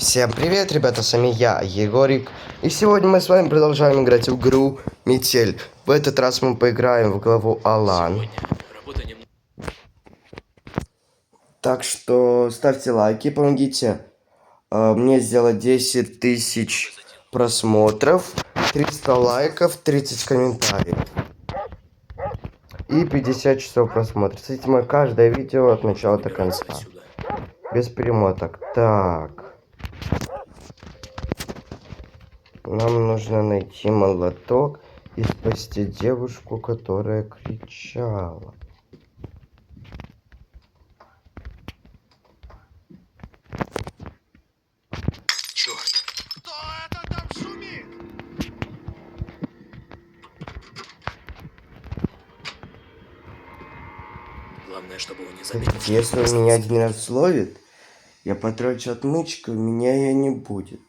Всем привет, ребята, с вами я, Егорик. И сегодня мы с вами продолжаем играть в игру Метель. В этот раз мы поиграем в главу Алан. Так что ставьте лайки, помогите мне сделать 10 тысяч просмотров, 300 лайков, 30 комментариев и 50 часов просмотров. Смотрите мое каждое видео от начала до конца. Без перемоток. Так. Нам нужно найти молоток и спасти девушку, которая кричала. Черт! Кто это там шумит? Главное, чтобы он не заметил. Если он меня один раз словит, я потрачу отмычку, меня ее не будет.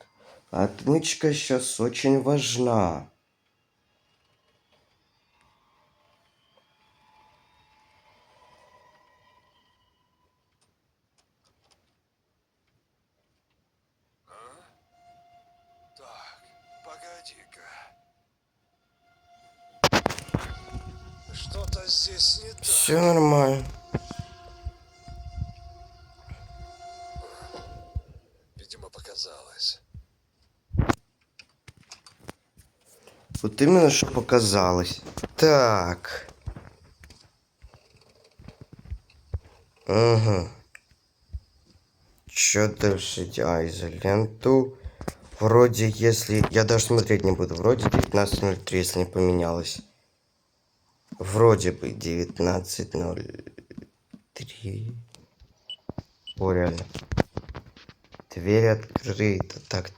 А отмычка сейчас очень важна. Так, погоди-ка. Что-то здесь не так. Все нормально. Видимо, показалось. Вот именно что показалось. Так. Угу. Что дальше делать? Изоленту. Вроде, если... Я даже смотреть не буду. Вроде 19.03, если не поменялось. Вроде бы 19.03. О, реально. Дверь открыта. Так.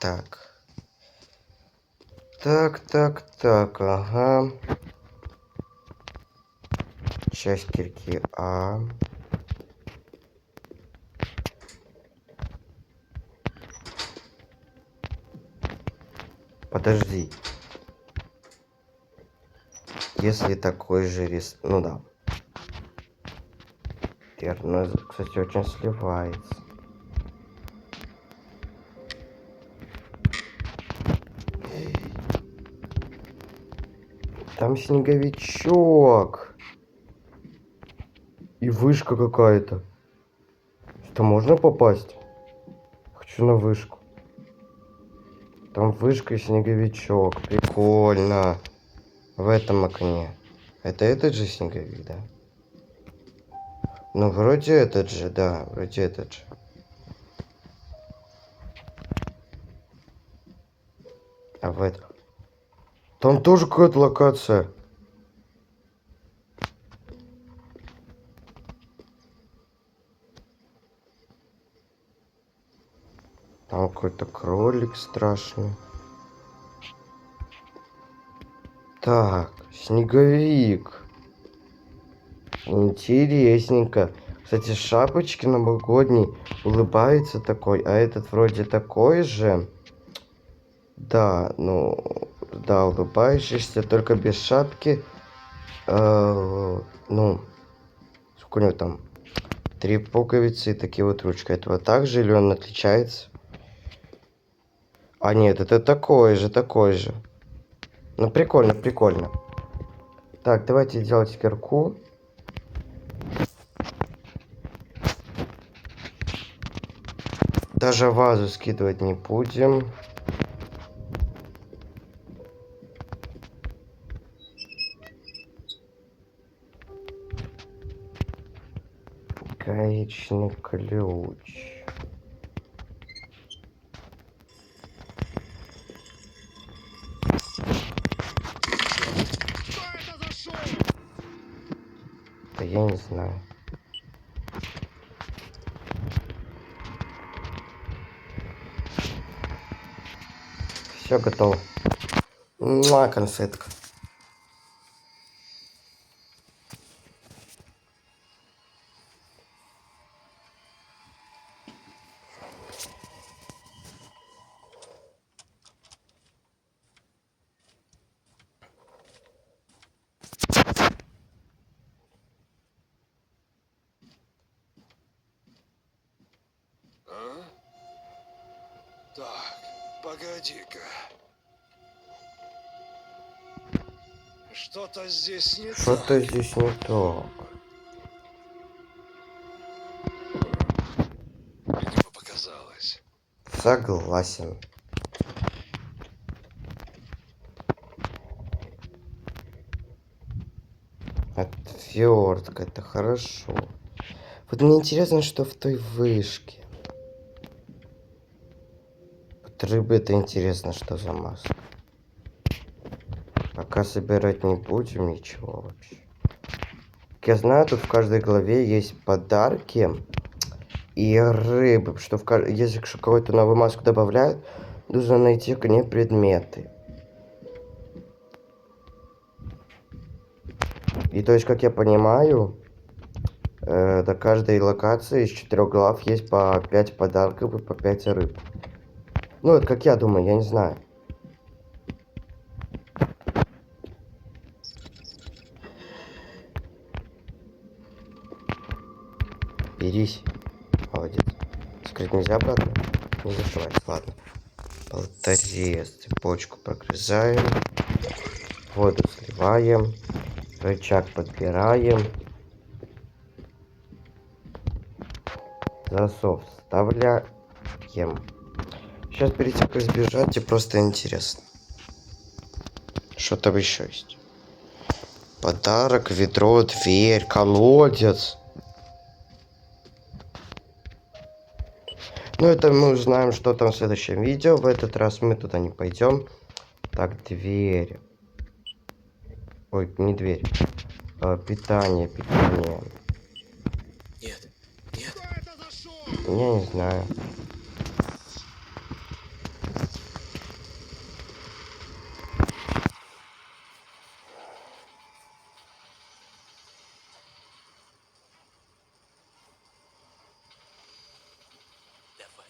Так, ага. Часть кирки А. Подожди. Если такой же рис... Ну да. Верно, кстати, очень сливается. Там снеговичок. И вышка какая-то. Что, можно попасть? Хочу на вышку. Там вышка и снеговичок. Прикольно. В этом окне. Это этот же снеговик, да? Ну, вроде этот же, да. Вроде этот же. А в этом... Там тоже какая-то локация. Там какой-то кролик страшный. Так, снеговик. Интересненько. Кстати, шапочки новогодней улыбается такой, а этот вроде такой же. Да, ну, да, улыбающийся, только без шапки. Ну, сколько у него там? 3 пуговицы и такие вот ручки. Этого также или он отличается? А нет, это такой же. Ну, прикольно. Так, давайте делать кирку. Даже вазу скидывать не будем. Гаечный ключ. Что это за шум? Да я не знаю. Все готово. Муа, конфетка. Так, погоди-ка. Что-то здесь не Что-то так. здесь не так. Видимо, показалось. Согласен. Отвертка, это хорошо. Вот мне интересно, что в той вышке. Вот рыбы это интересно, что за маска. Пока собирать не будем ничего вообще. Как я знаю, тут в каждой главе есть подарки и рыбы. Что если какую-то новую маску добавляют, нужно найти к ней предметы. И то есть, как я понимаю, до каждой локации из 4 глав есть по 5 подарков и по 5 рыб. Ну, это как я думаю, я не знаю. Берись. Молодец. Скрыть нельзя обратно? Не зашивать. Ладно. Болторез. Цепочку прогрызаем. Воду сливаем. Рычаг подбираем. Засов вставляем. Сейчас перед тем, как сбежать, тебе просто интересно. Что там еще есть? Подарок, ведро, дверь, колодец. Ну, это мы узнаем, что там в следующем видео. В этот раз мы туда не пойдем. Так, дверь. Ой, не дверь. Питание. Нет, нет. Кто это зашел? Я не знаю.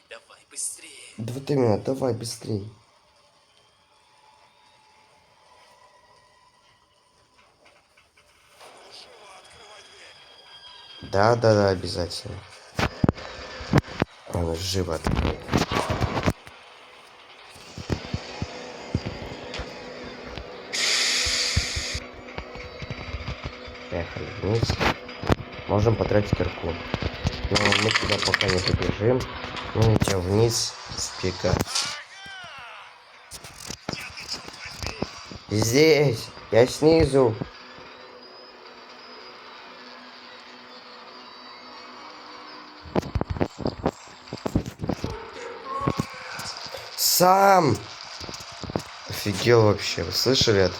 Давай, быстрее. Да вот именно, давай быстрей. Да, обязательно. Он живо открыл. Поехали вниз. Можем потратить кирку. Но мы туда пока не побежим. Мы идем вниз сбегать. Здесь! Я снизу! Сам! Офигел вообще, вы слышали это?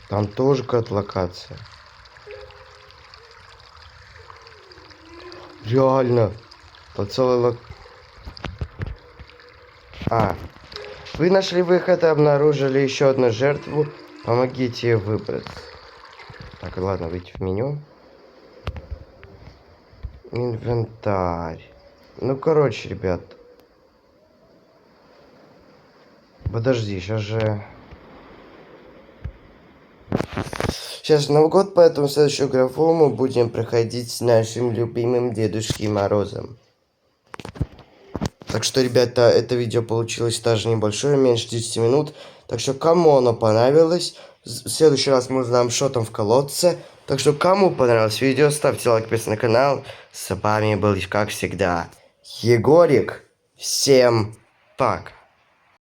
Там тоже какая-то локация. Реально. Там целая Вы нашли выход и обнаружили еще одну жертву. Помогите ей выбраться. Так, ладно, выйти в меню. Инвентарь. Ну, короче, ребят. Подожди, сейчас же... Сейчас Новый год, поэтому следующую графу мы будем проходить с нашим любимым Дедушкой Морозом. Так что, ребята, это видео получилось даже небольшое, меньше 10 минут. Так что, кому оно понравилось, в следующий раз мы узнаем, что там в колодце. Так что, кому понравилось видео, ставьте лайк, подписывайтесь на канал. С вами был, как всегда, Егорик. Всем пока.